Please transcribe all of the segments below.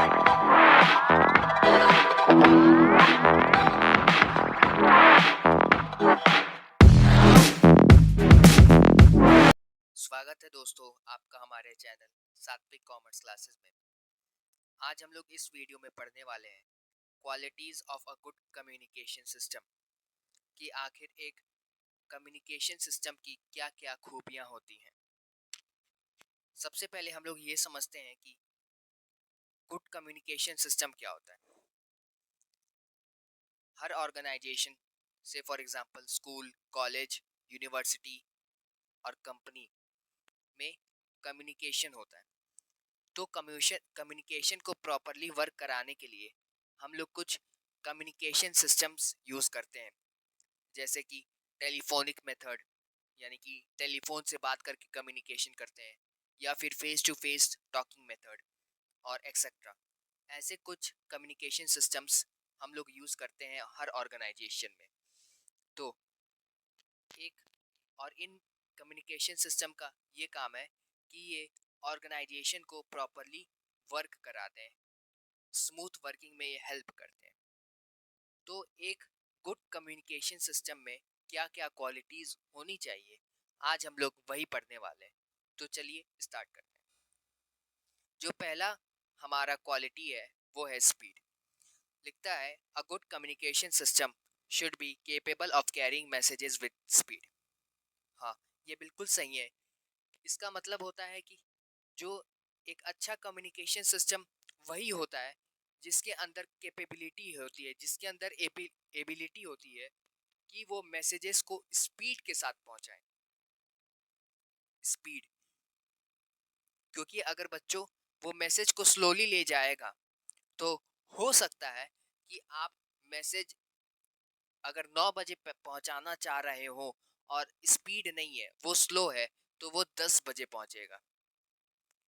स्वागत है दोस्तों आपका हमारे चैनल सात्विक कॉमर्स क्लासेस में। आज हम लोग इस वीडियो में पढ़ने वाले हैं qualities of a good communication system कि आखिर एक कम्युनिकेशन सिस्टम की क्या क्या खूबियां होती हैं। सबसे पहले हम लोग ये समझते हैं कि गुड कम्युनिकेशन सिस्टम क्या होता है। हर ऑर्गेनाइजेशन से for example school, college, university और कंपनी में कम्युनिकेशन होता है। तो कम्युनिकेशन को प्रॉपरली वर्क कराने के लिए हम लोग कुछ कम्युनिकेशन सिस्टम्स यूज़ करते हैं, जैसे कि टेलीफोनिक मेथड, यानी कि टेलीफोन से बात करके कम्युनिकेशन करते हैं, या फिर face to face talking method और एक्सेट्रा। ऐसे कुछ कम्युनिकेशन सिस्टम्स हम लोग यूज़ करते हैं हर ऑर्गेनाइजेशन में। तो एक और इन कम्युनिकेशन सिस्टम का ये काम है कि ये ऑर्गेनाइजेशन को प्रॉपरली वर्क कराते हैं, स्मूथ वर्किंग में ये हेल्प करते हैं। तो एक गुड कम्युनिकेशन सिस्टम में क्या क्या क्वालिटीज होनी चाहिए, आज हम लोग वही पढ़ने वाले हैं। तो चलिए स्टार्ट करते हैं। जो पहला हमारा क्वालिटी है वो है स्पीड। लिखता है a good communication system should be capable of carrying messages with speed. हाँ, ये बिल्कुल सही है। इसका मतलब होता है कि जो एक अच्छा कम्युनिकेशन सिस्टम वही होता है जिसके अंदर कैपेबिलिटी होती है, जिसके अंदर एबिलिटी होती है कि वो मैसेजेस को स्पीड के साथ पहुंचाए। स्पीड, क्योंकि अगर बच्चों वो मैसेज को स्लोली ले जाएगा तो हो सकता है कि आप मैसेज अगर 9 बजे पहुंचाना चाह रहे हो और स्पीड नहीं है, वो स्लो है, तो वो 10 बजे पहुंचेगा।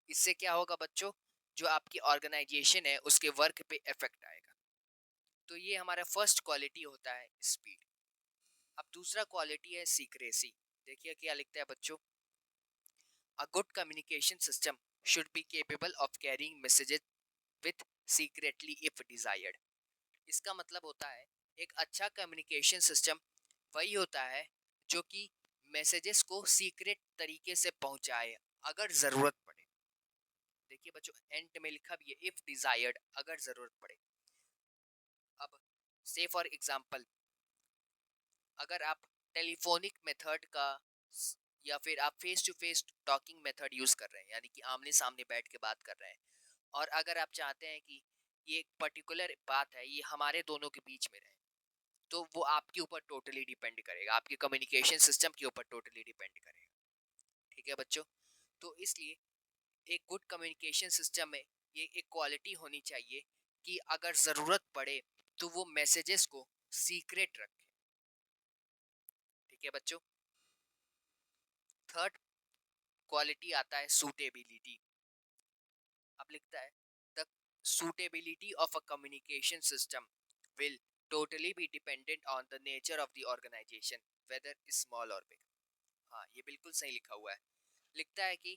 इससे क्या होगा बच्चों, जो आपकी ऑर्गेनाइजेशन है उसके वर्क पे इफेक्ट आएगा। तो ये हमारा फर्स्ट क्वालिटी होता है स्पीड। अब दूसरा क्वालिटी है सीक्रेसी। देखिए क्या लिखता है बच्चों, a good communication system should be capable of carrying messages with secretly if desired. इसका मतलब होता है एक अच्छा कम्युनिकेशन सिस्टम वही होता है जो कि मैसेजेस को सीक्रेट तरीके से पहुंचाए अगर जरूरत पड़े। देखिए बच्चों, एंड में लिखा भी है इफ डिजायर्ड, अगर जरूरत पड़े। अब से फॉर एग्जांपल, अगर आप टेलीफोनिक मेथड का या फिर आप face to face talking method use कर रहे हैं, यानी कि आमने सामने बैठ के बात कर रहे हैं, और अगर आप चाहते हैं कि ये एक पर्टिकुलर बात है ये हमारे दोनों के बीच में रहे, तो वो आपके ऊपर टोटली डिपेंड करेगा, आपके कम्युनिकेशन सिस्टम के ऊपर टोटली डिपेंड करेगा। ठीक है बच्चों, तो इसलिए एक गुड कम्युनिकेशन सिस्टम में ये एक क्वालिटी होनी चाहिए कि अगर ज़रूरत पड़े तो वो मैसेजेस को सीक्रेट रखे। ठीक है बच्चों, थर्ड क्वालिटी आता है सूटेबिलिटी। अब लिखता है the suitability of a communication system will totally be dependent on the nature of the organization whether small or big। हाँ, ये बिल्कुल सही लिखा हुआ है। लिखता है कि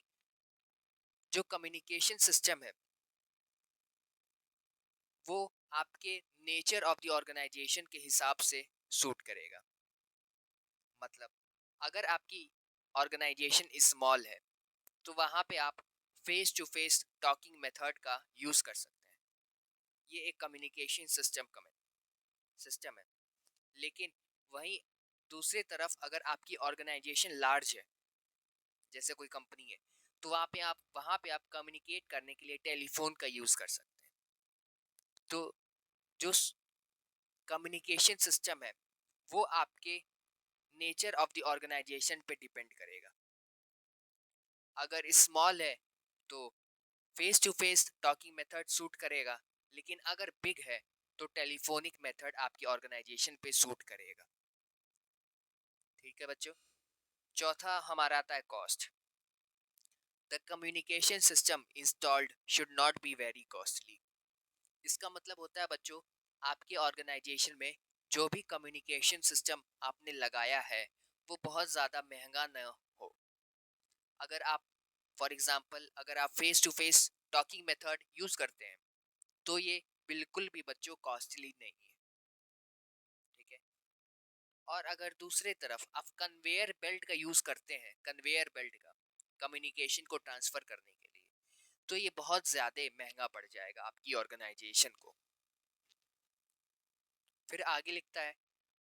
जो कम्युनिकेशन सिस्टम है वो आपके नेचर ऑफ द ऑर्गेनाइजेशन के हिसाब से सूट करेगा। मतलब अगर आपकी ऑर्गेनाइजेशन स्मॉल है तो वहाँ पे आप face to face talking method का यूज़ कर सकते हैं। ये एक कम्युनिकेशन सिस्टम है। लेकिन वहीं दूसरी तरफ अगर आपकी ऑर्गेनाइजेशन लार्ज है, जैसे कोई कंपनी है, तो वहाँ पे आप कम्युनिकेट करने के लिए टेलीफोन का यूज़ कर सकते हैं। तो जो कम्युनिकेशन सिस्टम है वो आपके नेचर ऑफ द ऑर्गेनाइजेशन पे डिपेंड करेगा। अगर स्मॉल है तो face to face talking method suit करेगा, लेकिन अगर बिग है तो टेलीफोनिक मेथड आपकी ऑर्गेनाइजेशन पे सूट करेगा। ठीक है बच्चों, चौथा हमारा आता है cost. The communication system installed should not be very costly. इसका मतलब होता है बच्चों, आपके ऑर्गेनाइजेशन में जो भी कम्युनिकेशन सिस्टम आपने लगाया है वो बहुत ज़्यादा महंगा न हो। अगर आप फॉर एग्जांपल अगर आप face to face talking method use करते हैं तो ये बिल्कुल भी बच्चों कॉस्टली नहीं है। ठीक है। और अगर दूसरे तरफ आप कन्वेयर बेल्ट का यूज करते हैं, कन्वेयर बेल्ट का कम्युनिकेशन को ट्रांसफर करने के लिए, तो ये बहुत ज्यादा महंगा पड़ जाएगा आपकी ऑर्गेनाइजेशन को। फिर आगे लिखता है,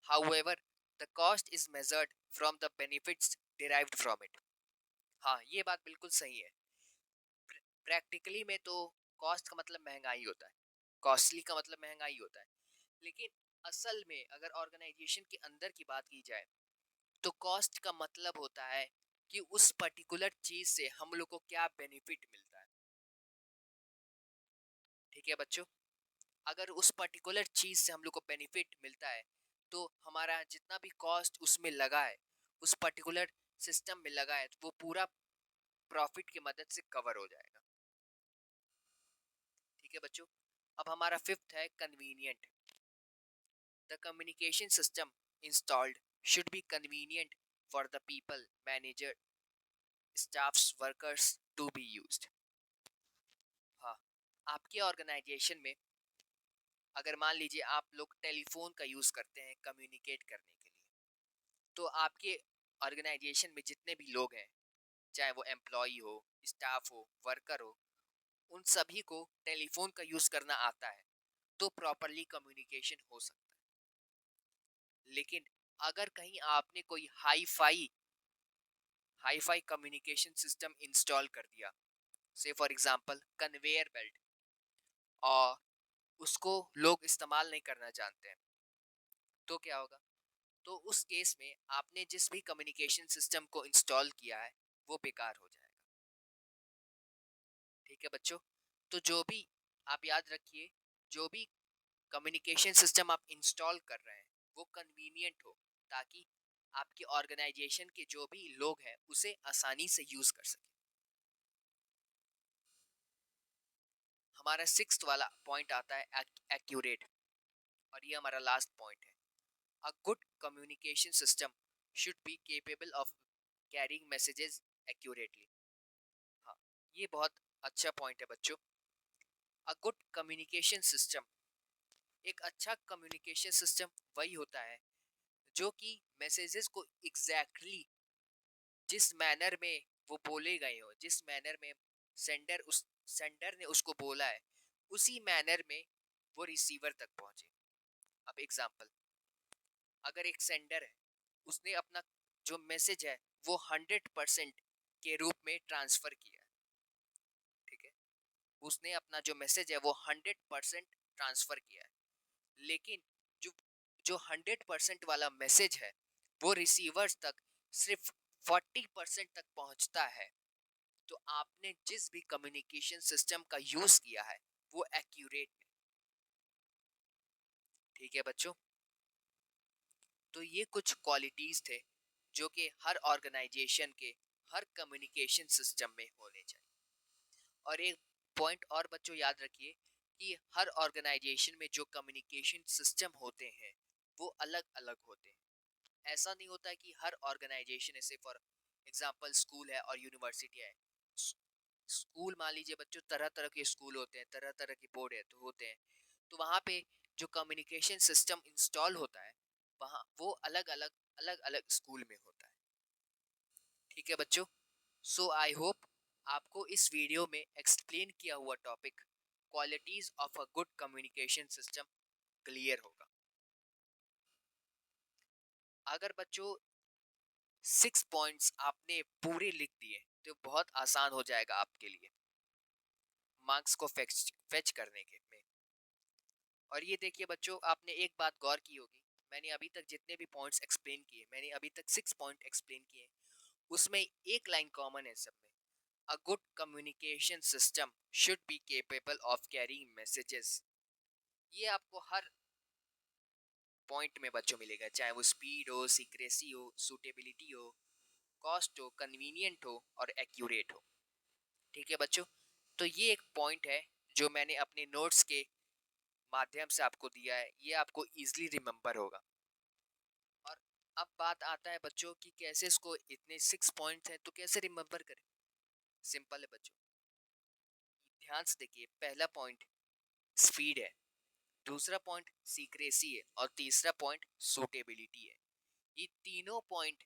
however the cost is measured from the benefits derived from it। हाँ, ये बात बिल्कुल सही है। प्रैक्टिकली में तो कॉस्ट का मतलब महंगाई होता है, कॉस्टली का मतलब महंगाई होता है। लेकिन असल में अगर ऑर्गेनाइजेशन के अंदर की बात की जाए तो कॉस्ट का मतलब होता है कि उस पर्टिकुलर चीज से हम लोग को क्या बेनिफिट मिलता है। ठीक है बच्चों, अगर उस पर्टिकुलर चीज से हम लोग को बेनिफिट मिलता है तो हमारा जितना भी कॉस्ट उसमें लगा है, उस पर्टिकुलर सिस्टम में लगा है, तो वो पूरा प्रॉफिट की मदद से कवर हो जाएगा। ठीक है बच्चों, अब हमारा फिफ्थ है convenient. The communication system installed should be convenient for the people, manager, staffs, workers to be used. हाँ, आपके ऑर्गेनाइजेशन में अगर मान लीजिए आप लोग टेलीफोन का यूज करते हैं कम्युनिकेट करने के लिए, तो आपके ऑर्गेनाइजेशन में जितने भी लोग हैं, चाहे वो एम्प्लॉय हो, स्टाफ हो, वर्कर हो, उन सभी को टेलीफोन का यूज करना आता है, तो प्रॉपरली कम्युनिकेशन हो सकता है। लेकिन अगर कहीं आपने कोई hi fi communication system install कर दिया, से फॉर एग्जांपल कन्वेयर बेल्ट, और उसको लोग इस्तेमाल नहीं करना जानते हैं, तो क्या होगा? तो उस केस में आपने जिस भी कम्युनिकेशन सिस्टम को इंस्टॉल किया है वो बेकार हो जाएगा। ठीक है बच्चों, तो जो भी आप याद रखिए, जो भी कम्युनिकेशन सिस्टम आप इंस्टॉल कर रहे हैं वो कन्वीनियंट हो, ताकि आपके ऑर्गेनाइजेशन के जो भी लोग हैं उसे आसानी से यूज कर सके। हमारा सिक्स्थ वाला पॉइंट आता है एक्यूरेट, और ये हमारा लास्ट पॉइंट है। A good communication system should be capable of carrying messages accurately. हाँ, ये बहुत अच्छा पॉइंट है बच्चों। अ गुड कम्युनिकेशन सिस्टम, एक अच्छा कम्युनिकेशन सिस्टम वही होता है जो कि मैसेजेस को एग्जैक्टली जिस मैनर में वो बोले गए हो, जिस मैनर में सेंडर ने उसको बोला है, उसी मैनर में वो रिसीवर तक पहुंचे। अब एग्जांपल, अगर एक सेंडर है, उसने अपना जो मैसेज है वो 100% के रूप में ट्रांसफर किया है। ठीक है, उसने अपना जो मैसेज है वो 100% ट्रांसफर किया है, लेकिन जो जो 100% वाला मैसेज है वो रिसीवर्स तक सिर्फ 40% तक पहुंचता है, तो आपने जिस भी कम्युनिकेशन सिस्टम का यूज किया है वो एक्यूरेट है। ठीक है बच्चों, तो ये कुछ क्वालिटीज थे जो कि हर ऑर्गेनाइजेशन के हर कम्युनिकेशन सिस्टम में होने चाहिए। और एक पॉइंट और बच्चों याद रखिए कि हर ऑर्गेनाइजेशन में जो कम्युनिकेशन सिस्टम होते हैं वो अलग अलग होते हैं। ऐसा नहीं होता है कि हर ऑर्गेनाइजेशन, ऐसे फॉर एग्जांपल स्कूल है और यूनिवर्सिटी है। स्कूल मान लीजिए बच्चों, तरह तरह के स्कूल होते हैं, तरह तरह के बोर्ड है तो होते हैं, तो वहाँ पे जो कम्युनिकेशन सिस्टम इंस्टॉल होता है वहाँ वो अलग अलग स्कूल में होता है। ठीक है बच्चों, सो आई होप आपको इस वीडियो में एक्सप्लेन किया हुआ topic qualities of a good communication system clear होगा। अगर बच्चों 6 पॉइंट्स आपने पूरे लिख दिए तो बहुत आसान हो जाएगा आपके लिए मार्क्स को फेच करने के में। और ये देखिए बच्चों, आपने एक बात गौर की होगी, मैंने अभी तक जितने भी पॉइंट्स एक्सप्लेन किए, मैंने अभी तक 6 पॉइंट एक्सप्लेन किए, उसमें एक लाइन कॉमन है सब में। A good communication system should be capable of carrying messages. ये आपको हर पॉइंट में बच्चों मिलेगा, चाहे वो स्पीड हो, सीक्रेसी हो, सूटेबिलिटी हो, कॉस्ट हो, कन्वीनियंट हो और एक्यूरेट हो। ठीक है बच्चों, तो ये एक पॉइंट है जो मैंने अपने नोट्स के माध्यम से आपको दिया है, ये आपको इजीली रिमेम्बर होगा। और अब बात आता है बच्चों कि कैसे इसको, इतने 6 पॉइंट्स हैं तो कैसे रिमेम्बर करें। सिंपल है बच्चों, ध्यान से देखिए। पहला पॉइंट, स्पीड है, दूसरा पॉइंट सीक्रेसी है और तीसरा पॉइंट सूटेबिलिटी है। ये तीनों पॉइंट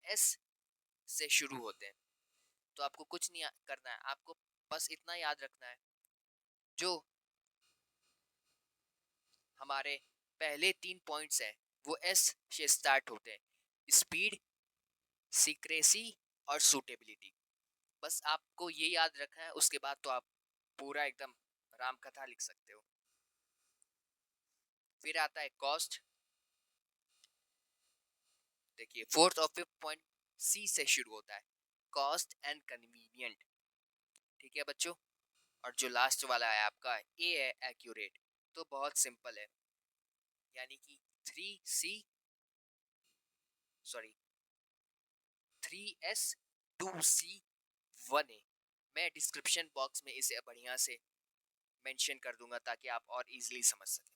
एस से शुरू होते हैं। तो आपको कुछ नहीं करना है, आपको बस इतना याद रखना है, जो हमारे पहले 3 पॉइंट्स हैं वो एस से स्टार्ट होते हैं, स्पीड, सीक्रेसी और सूटेबिलिटी। बस आपको ये याद रखना है, उसके बाद तो आप पूरा एकदम राम कथा लिख सकते हो। फिर आता है कॉस्ट। देखिए फोर्थ और फिफ्थ पॉइंट सी से शुरू होता है, कॉस्ट एंड कन्वीनियंट। ठीक है बच्चों। और जो लास्ट वाला है आपका ए है एक्यूरेट। तो बहुत सिंपल है, यानी कि 3C, सॉरी 3S2C1A। मैं डिस्क्रिप्शन बॉक्स में इसे बढ़िया से मेंशन कर दूंगा ताकि आप और इजीली समझ सकें।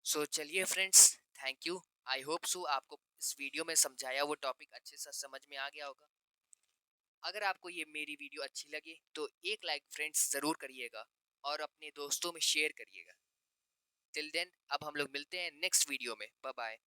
सो चलिए friends, thank you. I hope so आपको इस वीडियो में समझाया वो टॉपिक अच्छे से समझ में आ गया होगा। अगर आपको ये मेरी वीडियो अच्छी लगे तो एक लाइक फ्रेंड्स ज़रूर करिएगा और अपने दोस्तों में शेयर करिएगा। टिल देन अब हम लोग मिलते हैं नेक्स्ट वीडियो में। Bye bye.